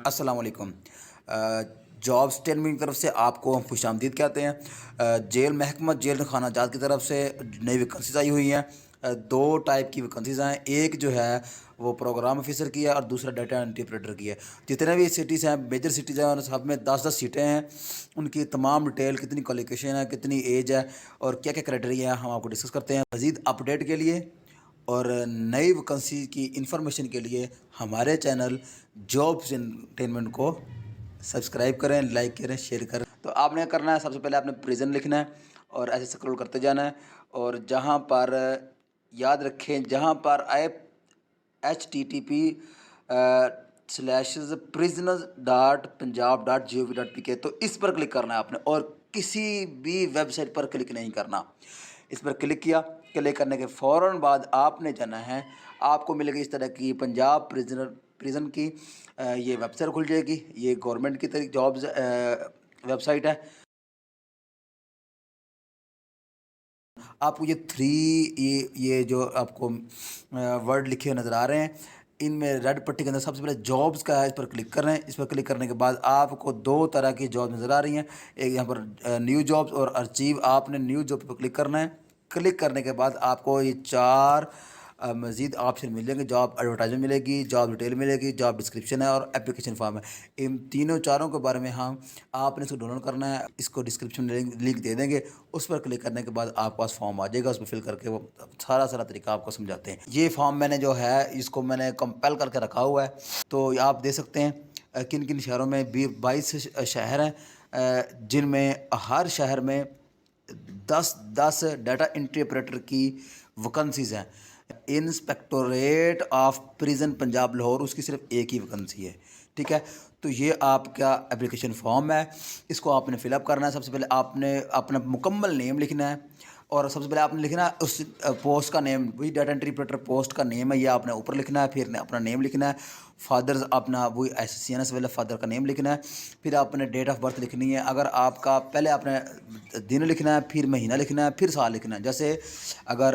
السلام علیکم۔ Jobs training کی طرف سے آپ کو ہم خوش آمدید کہتے ہیں۔ جیل محکمہ جیل خانہ جات کی طرف سے نئی ویکنسیز آئی ہوئی ہیں۔ دو ٹائپ کی ویکنسیز ہیں، ایک جو ہے وہ پروگرام آفیسر کی ہے اور دوسرا ڈیٹا انٹرپریٹر کی ہے۔ جتنے بھی سٹیز ہیں، میجر سٹیز ہیں، اور سب میں 10 سیٹیں ہیں۔ ان کی تمام ڈیٹیل، کتنی کوالیفیکیشن ہے، کتنی ایج ہے اور کیا کیا کرائٹیریا ہے، ہم آپ کو ڈسکس کرتے ہیں۔ مزید اپڈیٹ کے لیے اور نئی ویکنسی کی انفارمیشن کے لیے ہمارے چینل جابس انٹرٹینمنٹ کو سبسکرائب کریں، لائک کریں، شیئر کریں۔ تو آپ نے کرنا ہے، سب سے پہلے آپ نے پریزن لکھنا ہے اور ایسے سکرول کرتے جانا ہے، اور جہاں پر یاد رکھیں، جہاں پر آئے http://prisoners.punjab.gov.pk تو اس پر کلک کرنا ہے آپ نے، اور کسی بھی ویب سائٹ پر کلک نہیں کرنا۔ اس پر کلک کیا، کلک کرنے کے فوراً بعد آپ نے جانا ہے، آپ کو ملے گی اس طرح کی پنجاب پریزن کی یہ ویب سائٹ کھل جائے گی۔ یہ گورنمنٹ کی جابز ویب سائٹ ہے۔ آپ کو یہ یہ جو آپ کو ورڈ لکھے نظر آ رہے ہیں، ان میں ریڈ پٹی کے اندر سب سے پہلے جابز کا ہے، اس پر کلک کر رہے ہیں۔ اس پر کلک کرنے کے بعد آپ کو دو طرح کی جاب نظر آ رہی ہیں، ایک یہاں پر نیو جابز اور ارچیو۔ آپ نے نیو جاب پر کلک کرنا ہے۔ کلک کرنے کے بعد آپ کو یہ 4 مزید آپشن مل جائیں گے۔ جاب ایڈورٹائزمنٹ ملے گی، جاب ڈیٹیل ملے گی، جاب ڈسکرپشن ہے اور اپلیکیشن فارم ہے۔ ان چاروں کے بارے میں آپ نے اس کو ڈاؤن لوڈ کرنا ہے۔ اس کو ڈسکرپشن میں لنک دے دیں گے، اس پر کلک کرنے کے بعد آپ کے پاس فارم آ جائے گا۔ اس میں فل کر کے وہ سارا طریقہ آپ کو سمجھاتے ہیں۔ یہ فارم میں نے جو ہے اس کو میں نے کمپائل کر کے رکھا ہوا ہے، تو آپ دیکھ سکتے ہیں کن کن شہروں میں 22 شہر ہیں، جن میں ہر شہر میں 10 ڈیٹا انٹری آپریٹر کی ویکنسیز ہیں۔ انسپیکٹوریٹ آف پریزن پنجاب لاہور، اس کی صرف ایک ہی ویکنسی ہے، ٹھیک ہے۔ تو یہ آپ کا اپلیکیشن فارم ہے، اس کو آپ نے فل اپ کرنا ہے۔ سب سے پہلے آپ نے اپنا مکمل نیم لکھنا ہے، اور سب سے پہلے آپ نے لکھنا ہے اس پوسٹ کا نیم، وہی ڈیٹا انٹری آپریٹر پوسٹ کا نیم ہے، یہ آپ نے اوپر لکھنا ہے۔ پھر اپنا نیم لکھنا ہے، فادرز اپنا وہی SCNS والے فادر کا نیم لکھنا ہے۔ پھر آپ نے ڈیٹ آف برتھ لکھنی ہے۔ اگر آپ کا پہلے آپ نے دن لکھنا ہے، پھر مہینہ لکھنا ہے، پھر سال لکھنا ہے۔ جیسے اگر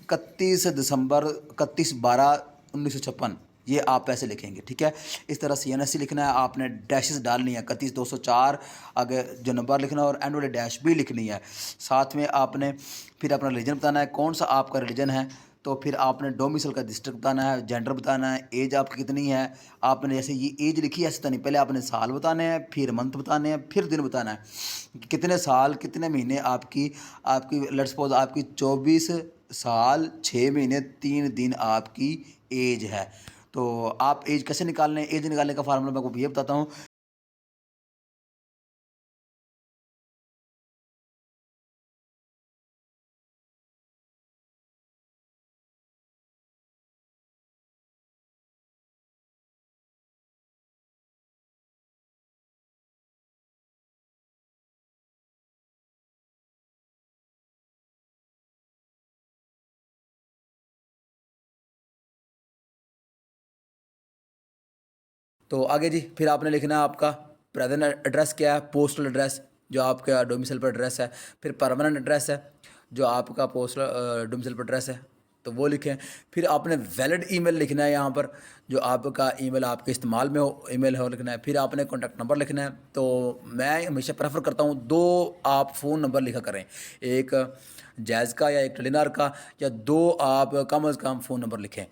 31 دسمبر 31/12/1956 یہ آپ ایسے لکھیں گے، ٹھیک ہے۔ اس طرح CNSC لکھنا ہے، آپ نے ڈیشز ڈالنی ہے، 31/204 آگے جو نمبر لکھنا ہے، اور اینڈ والے ڈیش بھی لکھنی ہے۔ ساتھ میں آپ نے پھر اپنا ریلیجن بتانا ہے، کون سا آپ کا ریلیجن ہے۔ تو پھر آپ نے ڈومیسل کا ڈسٹرکٹ بتانا ہے، جینڈر بتانا ہے، ایج آپ کی کتنی ہے۔ آپ نے جیسے یہ ایج لکھی ہے ایسے تو نہیں، پہلے آپ نے سال بتانے ہیں، پھر منتھ بتانے ہیں، پھر دن بتانا ہے، کتنے سال کتنے مہینے آپ کی لیٹس سپوز آپ کی 24 سال 6 مہینے 3 دن آپ کی ایج ہے۔ تو آپ ایج کیسے نکالنے ہیں، ایج نکالنے کا فارمولا میں آپ کو یہ بتاتا ہوں۔ تو آگے جی پھر آپ نے لکھنا ہے آپ کا پریزنٹ ایڈریس کیا ہے، پوسٹل ایڈریس جو آپ کا ڈومیسل پر ایڈریس ہے، پھر پرماننٹ ایڈریس ہے جو آپ کا پوسٹل ڈومیسل پر ایڈریس ہے، تو وہ لکھیں۔ پھر آپ نے ویلڈ ای میل لکھنا ہے یہاں پر، جو آپ کا ای میل آپ کے استعمال میں ہو، ای میل ہو لکھنا ہے۔ پھر آپ نے کانٹیکٹ نمبر لکھنا ہے۔ تو میں ہمیشہ پریفر کرتا ہوں 2 آپ فون نمبر لکھا کریں، ایک جائز کا یا ایک ٹیلینار کا، یا 2 آپ کم از کم فون نمبر لکھیں۔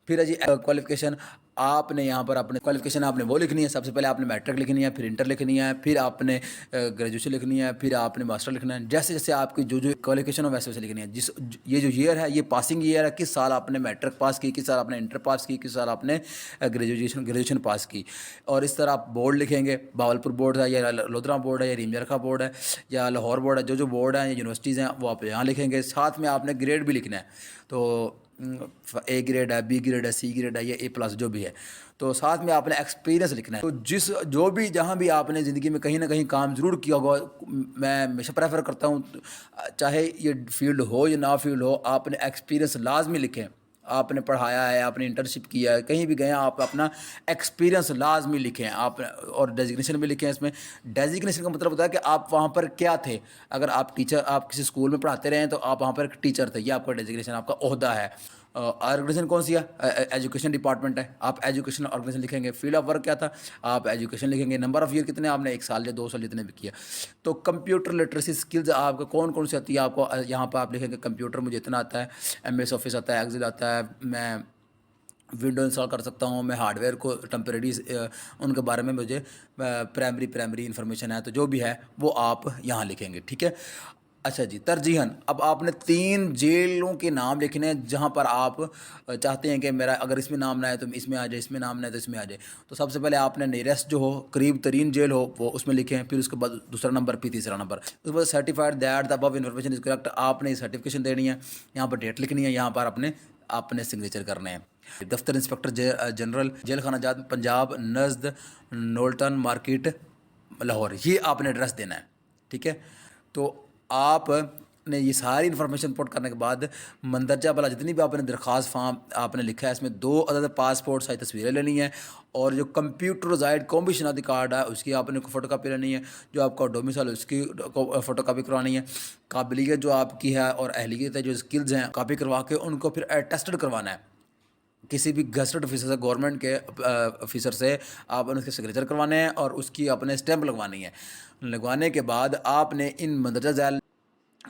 پھر جی کوالیفیکیشن آپ نے یہاں پر اپنے کوالیفیکیشن آپ نے وہ لکھنی ہے۔ سب سے پہلے آپ نے میٹرک لکھنی ہے، پھر انٹر لکھنی ہے، پھر آپ نے گریجویشن لکھنی ہے، پھر آپ نے ماسٹر لکھنا ہے۔ جیسے جیسے آپ کی جو کوالیفیکیشن ہو ویسے ویسے لکھنی ہے۔ یہ جو ایئر ہے یہ پاسنگ ایئر ہے، کس سال آپ نے میٹرک پاس کی، کس سال آپ نے انٹر پاس کی، کس سال آپ نے گریجویشن پاس کی۔ اور اس طرح آپ بورڈ لکھیں گے، باولپور بورڈ ہے یا لودھرا بورڈ ہے یا ریم جرخا بورڈ ہے یا لاہور بورڈ ہے، جو بورڈ ہیں یا یونیورسٹیز ہیں وہ آپ یہاں لکھیں گے۔ ساتھ میں آپ نے گریڈ بھی لکھنا ہے، تو A گریڈ ہے، B گریڈ ہے، C گریڈ ہے یا A+ جو بھی ہے۔ تو ساتھ میں آپ نے ایکسپیرینس لکھنا ہے۔ تو جو بھی جہاں بھی آپ نے زندگی میں کہیں نہ کہیں کام ضرور کیا ہوگا، میں ہمیشہ پریفر کرتا ہوں چاہے یہ فیلڈ ہو یا نہ فیلڈ ہو، آپ نے ایکسپیرینس لازمی لکھیں۔ آپ نے پڑھایا ہے، آپ نے انٹرنشپ کیا ہے، کہیں بھی گئے ہیں، آپ اپنا ایکسپیرینس لازمی لکھیں آپ، اور ڈیزگنیشن بھی لکھیں۔ اس میں ڈیزگنیشن کا مطلب ہوتا ہے کہ آپ وہاں پر کیا تھے۔ اگر آپ ٹیچر، آپ کسی اسکول میں پڑھاتے رہے ہیں تو آپ وہاں پر ایک ٹیچر تھے، یہ آپ کا ڈیزگنیشن، آپ کا عہدہ ہے۔ آرگنائزیشن کون سی ہے؟ ایجوکیشن ڈپارٹمنٹ ہے، آپ ایجوکیشن آرگنائزیشن لکھیں گے. فیلڈ آف ورک کیا تھا؟ آپ ایجوکیشن لکھیں گے. نمبر آف ایئر کتنے آپ نے 1 سال یا 2 سال جتنے بھی کیا. تو کمپیوٹر لٹریسی اسکلز آپ کو کون کون سی آتی ہے؟ آپ کو یہاں پہ آپ لکھیں گے کمپیوٹر مجھے اتنا آتا ہے، ایم ایس آفس آتا ہے، ایکسل آتا ہے، میں ونڈو انسٹال کر سکتا ہوں، میں ہارڈ ویئر کو ٹمپریری ان کے بارے میں مجھے پرائمری انفارمیشن ہے، تو جو بھی ہے وہ آپ یہاں لکھیں گے. ٹھیک ہے. اچھا جی، ترجیحاً اب آپ نے 3 جیلوں کے نام لکھنے ہیں جہاں پر آپ چاہتے ہیں کہ میرا اگر اس میں نام نہ آئے تو اس میں آ جائے، اس میں نام نہ آئے تو اس میں آ جائے. تو سب سے پہلے آپ نے نیئرسٹ جو ہو، قریب ترین جیل ہو، وہ اس میں لکھیں. پھر اس کے بعد دوسرا نمبر، پھر تیسرا نمبر. اس کے بعد certified that the above information is correct. آپ نے سرٹیفکیشن دینی ہے، یہاں پر ڈیٹ لکھنی ہے، یہاں پر اپنے سگنیچر کرنے ہیں. دفتر انسپکٹر جنرل، جیل خانہ جات پنجاب، نزد نولٹن مارکیٹ، لاہور، یہ آپ نے ایڈریس دینا ہے. ٹھیک ہے. تو آپ نے یہ ساری انفارمیشن پٹ کرنے کے بعد مندرجہ بالا جتنی بھی آپ نے درخواست فارم آپ نے لکھا ہے، اس میں 2 عدد پاسپورٹ سائز تصویریں لینی ہیں، اور جو کمپیوٹرائزڈ قومی شناختی کارڈ ہے اس کی آپ نے فوٹو کاپی لینی ہے، جو آپ کا ڈومیسائل اس کی فوٹو کاپی کروانی ہے، قابلیت جو آپ کی ہے اور اہلیت ہے، جو اسکلز ہیں کاپی کروا کے ان کو پھر ٹیسٹڈ کروانا ہے کسی بھی گزٹڈ آفیسر سے، گورنمنٹ کے آفیسر سے. آپ نے اس کے سگنیچر کروانے ہیں اور اس کی اپنے اسٹیمپ لگوانی ہے. لگوانے کے بعد آپ نے ان مندرجہ ذیل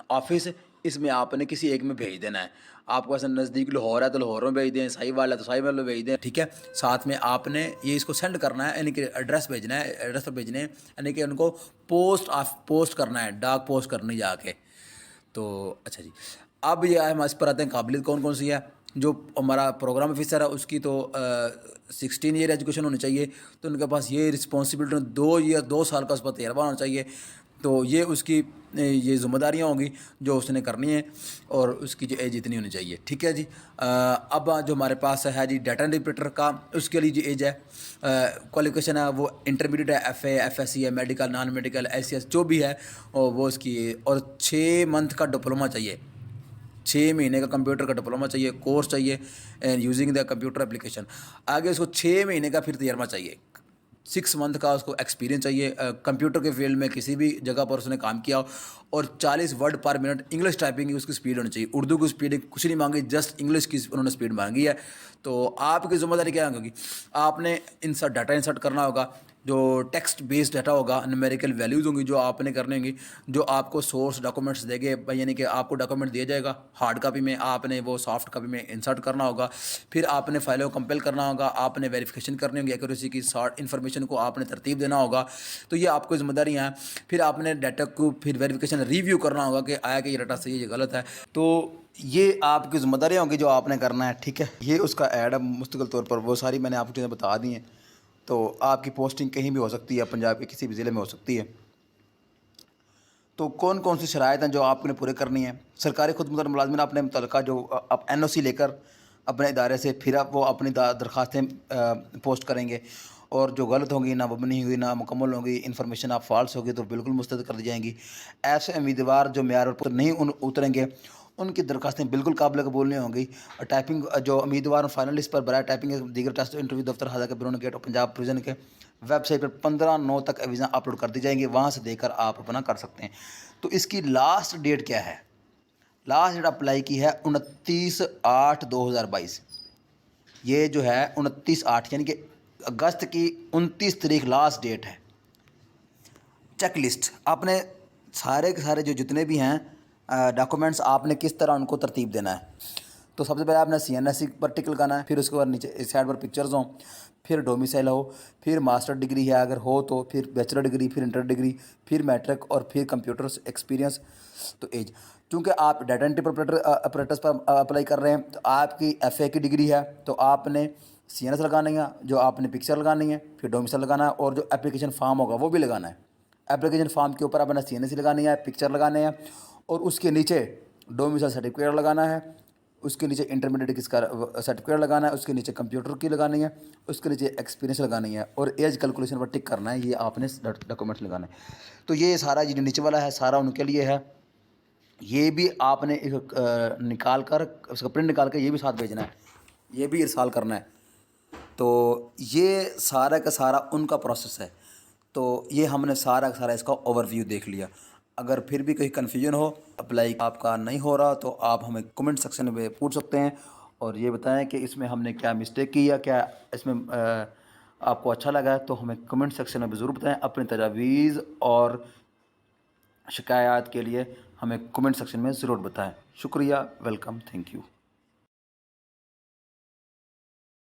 آفس، اس میں آپ نے کسی ایک میں بھیج دینا ہے. آپ کو ایسا نزدیک لاہور ہے تو لاہور میں بھیج دیں، سائی وال ہے تو سائی وال میں بھیج دیں. ٹھیک ہے. ساتھ میں آپ نے یہ اس کو سینڈ کرنا ہے، یعنی کہ ایڈریس بھیجنا ہے، ایڈریس پر بھیجنے ہیں، یعنی کہ ان کو پوسٹ کرنا ہے، ڈاک پوسٹ کرنی جا کے. تو اچھا جی، اب یہ ہم اس پر آتے ہیں قابلیت کون کون سی ہے. جو ہمارا پروگرام آفیسر ہے اس کی تو 16 ایئر ایجوکیشن ہونی چاہیے. تو ان کے پاس یہ رسپانسبلٹی 2 سال کا اس پر تجربہ ہونا چاہیے. تو یہ اس کی یہ ذمہ داریاں ہوں گی جو اس نے کرنی ہیں، اور اس کی جو ایج اتنی ہونی چاہیے. ٹھیک ہے جی. اب جو ہمارے پاس ہے جی ڈیٹا انٹرپریٹر کا، اس کے لیے جو ایج ہے، کوالیفیکیشن ہے وہ انٹرمیڈیٹ ہے، F A, F S C ہے، medical, non medical, S C S جو بھی ہے وہ اس کی، اور 6 منتھ کا ڈپلومہ چاہیے. 6 مہینے کا کمپیوٹر کا ڈپلومہ چاہیے، کورس چاہیے یوزنگ دا کمپیوٹر اپلیکیشن. آگے اس کو 6 مہینے کا پھر تجربہ چاہیے، 6 منتھ کا اس کو ایکسپیرینس چاہیے کمپیوٹر کے فیلڈ میں کسی بھی جگہ پر اس نے کام کیا ہو. اور 40 word per minute English typing کی اس کی اسپیڈ ہونی چاہیے. اردو کی اسپیڈ کچھ نہیں مانگی، جسٹ انگلش کی انہوں نے اسپیڈ مانگی ہے. تو آپ کی ذمہ داری کیا ہوگی؟ آپ نے ڈاٹا انسرٹ کرنا ہوگا، جو ٹیکسٹ بیسڈ ڈاٹا ہوگا، نومیریکل ویلیوز ہوں گی جو آپ نے کرنے ہوں گی، جو آپ کو سورس ڈاکومنٹس دے گے، یعنی کہ آپ کو ڈاکومنٹ دیا جائے گا ہارڈ کاپی میں، آپ نے وہ سافٹ کاپی میں انسرٹ کرنا ہوگا. پھر آپ نے فائلوں کو کمپیل کرنا ہوگا، آپ نے ویریفیکیشن کرنی ہوگی ایکوریسی کی، شارٹ انفارمیشن کو آپ نے ترتیب دینا ہوگا. تو یہ آپ کو ذمہ داریاں ہیں. پھر آپ نے ڈاٹا کو پھر ویریفیکیشن ریویو کرنا ہوگا کہ آیا کہ یہ ڈاٹا صحیح ہے، یہ غلط ہے. تو یہ آپ کی ذمہ داریاں ہوں گی جو آپ نے کرنا ہے. ٹھیک ہے. یہ اس کا ایڈ ہے مستقل طور پر، وہ ساری میں نے آپ کو چیزیں بتا دی ہیں. تو آپ کی پوسٹنگ کہیں بھی ہو سکتی ہے، پنجاب کے کسی بھی ضلع میں ہو سکتی ہے. تو کون کون سی شرائط ہیں جو آپ نے پورے کرنی ہیں؟ سرکاری خود مختار ملازمین اپنے متعلقہ جو آپ این او سی لے کر اپنے ادارے سے پھر آپ وہ اپنی درخواستیں پوسٹ کریں گے، اور جو غلط ہوں گی، نہ مبنی ہوگی، نہ مکمل ہوں گی، انفارمیشن آپ فالس ہوگی تو بالکل مسترد کر دی جائیں گی. ایسے امیدوار جو معیار پر نہیں اتریں گے ان کی درخواستیں بالکل قابل قبول نہیں ہوں گی. ٹائپنگ جو امیدوار فائنلسٹ پر برائے ٹائپنگ دیگر ٹیسٹ انٹرویو دفتر حاضر کے بیرون گیٹ اور پنجاب پریزن کے ویب سائٹ پر 15/9 تک ویزا اپلوڈ کر دی جائیں گی، وہاں سے دے کر آپ اپنا کر سکتے ہیں. تو اس کی لاسٹ ڈیٹ کیا ہے؟ لاسٹ ڈیٹ اپلائی کی ہے 29/8/2022. یہ جو ہے 29/8 یعنی کہ اگست کی 29 تاریخ لاسٹ ڈیٹ ہے. چیک لسٹ آپ نے سارے کے سارے جو جتنے بھی ہیں ڈاکومنٹس آپ نے کس طرح ان کو ترتیب دینا ہے. تو سب سے پہلے آپ نے سی این ایس سی پر ٹک لگانا ہے، پھر اس کے بعد نیچے اس سائڈ پر پکچرز ہوں، پھر ڈومیسائل ہو، پھر ماسٹر ڈگری ہے اگر ہو تو، پھر بیچلر ڈگری، پھر انٹر ڈگری، پھر میٹرک، اور پھر کمپیوٹر ایکسپیرینس. تو ایج، چونکہ آپ ڈیٹا انٹری آپریٹرس پر اپلائی کر رہے ہیں تو آپ کی ایف اے کی ڈگری ہے تو آپ نے سی این ایس لگانی ہے، جو آپ نے پکچر لگانی ہے، پھر ڈومیسائل لگانا ہے، اور جو اپلیکیشن فارم ہوگا وہ بھی لگانا ہے. اپلیکیشن فارم کے اوپر آپ نے سی این ایس سی لگانی ہے، پکچر لگانے ہیں، اور اس کے نیچے ڈومیسائل سرٹیفکیٹ لگانا ہے، اس کے نیچے انٹرمیڈیٹ کس کا سرٹیفکیٹ لگانا ہے، اس کے نیچے کمپیوٹر کی لگانی ہے، اس کے نیچے ایکسپیرینس لگانی ہے، اور ایج کیلکولیشن پر ٹک کرنا ہے. یہ آپ نے ڈاکومنٹ لگانا ہے. تو یہ سارا جو نیچے والا ہے سارا ان کے لیے ہے. یہ بھی آپ نے نکال کر اس کا پرنٹ نکال کے یہ بھی ساتھ بھیجنا ہے، یہ بھی ارسال کرنا ہے. تو یہ سارا کا سارا ان کا پروسیس ہے. تو یہ ہم نے سارا کا سارا اس کا اوور ویو دیکھ لیا. اگر پھر بھی کوئی کنفیوژن ہو، اپلائی آپ کا نہیں ہو رہا، تو آپ ہمیں کمنٹ سیکشن میں پوچھ سکتے ہیں، اور یہ بتائیں کہ اس میں ہم نے کیا مسٹیک کی یا کیا اس میں آپ کو اچھا لگا ہے، تو ہمیں کمنٹ سیکشن میں بھی ضرور بتائیں. اپنی تجاویز اور شکایات کے لیے ہمیں کمنٹ سیکشن میں ضرور بتائیں. شکریہ، ویلکم، تھینک یو.